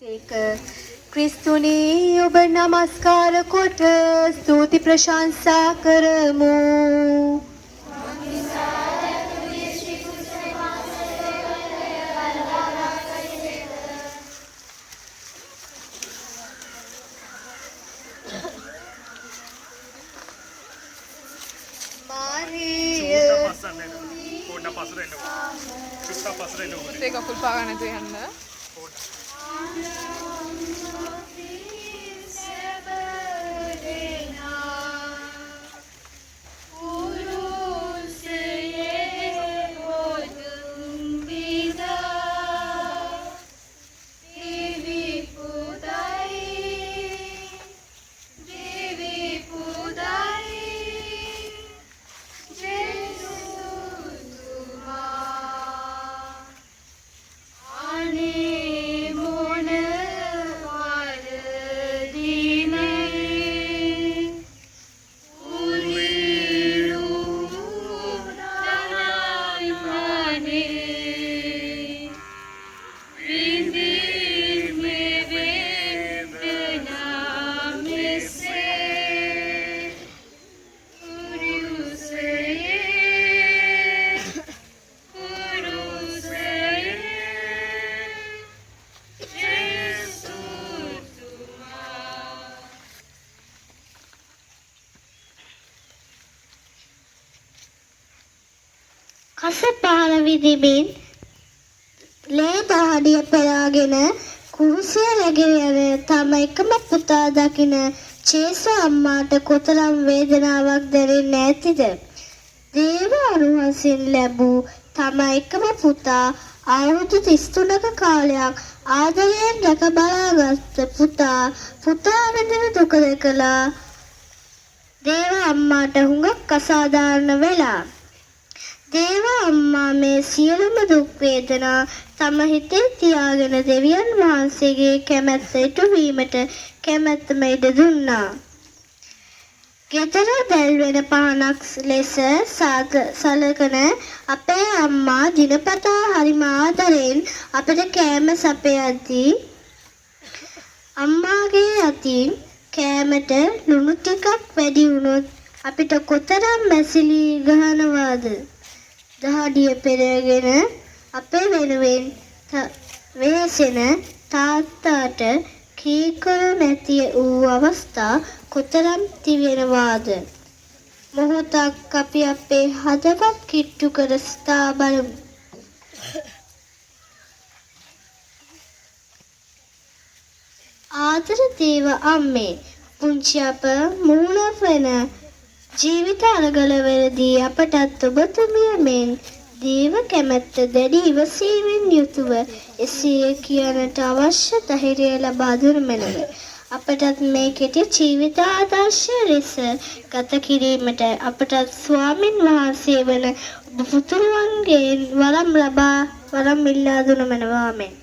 ඒක ක්‍රිස්තුනි ඔබ නමස්කාර කොට ස්තුති ප්‍රශංසා කරමු. ඒක කකුල් පාගන්න නැතුව යන්න. කස පහළ විදිමින් ලේ දහඩිය පෙරාගෙන කුරුසිය රැගෙන යන තම එකම පුතා දකින චේසු අම්මාට කොතරම් වේදනාවක් දැනෙන්නේ නැතිද? දේව අනුහසින් ලැබූ තම එකම පුතා අවුරුදු 33ක කාලයක් ආදරයෙන් රැක බලාගත් පුතා වෙන දුක දැකලා දේව අම්මාට හුඟක් අසාධාරණ වෙලා දේව අම්මා මේ සියලුම දුක් වේදනා තම හිතේ තියාගෙන දෙවියන් වහන්සේගේ කැමැත්ත ඉටු වීමට කැමැත්තම ඉඩ දුන්නා. ගෙදර දැල්වෙන පහනක් ලෙස සලකන අපේ අම්මා දිනපතා හරිම ආදරෙන් අපිට කෑම සපයද්දී අම්මාගේ අතින් කෑමට ලුණු ටිකක් වැඩි වුණොත් අපිට කොතරම් මැසිලි ගහනවාද? දහඩිය පෙරගෙන අපේ වෙනුවෙන් වෙහෙසෙන තාත්තාට කීකරු නැති වූ අවස්ථා කොතරම් තිබෙනවාද? මොහොතක් අපි අපේ හදවත් කිට්ටු කර සිතා බලමු. ආදර දේව අම්මේ පුංචි අප මුණ වෙන ජීවිත අරගලවලදී අපටත් ඔබතුමිය මෙන් දේව කැමැත්ත දැඩි ඉවසීමෙන් යුතුව එසේ කියනට අවශ්‍ය ධෛර්යය ලබා දුන මැනව. අපටත් මේ කෙටි ජීවිත ආදර්ශය ලෙස ගත කිරීමට අපටත් ස්වාමින් වහන්සේ වන ඔබ පුතුරුවන්ගෙන් වරම් ඉල්ලා දුන මැනව. ආමෙන්.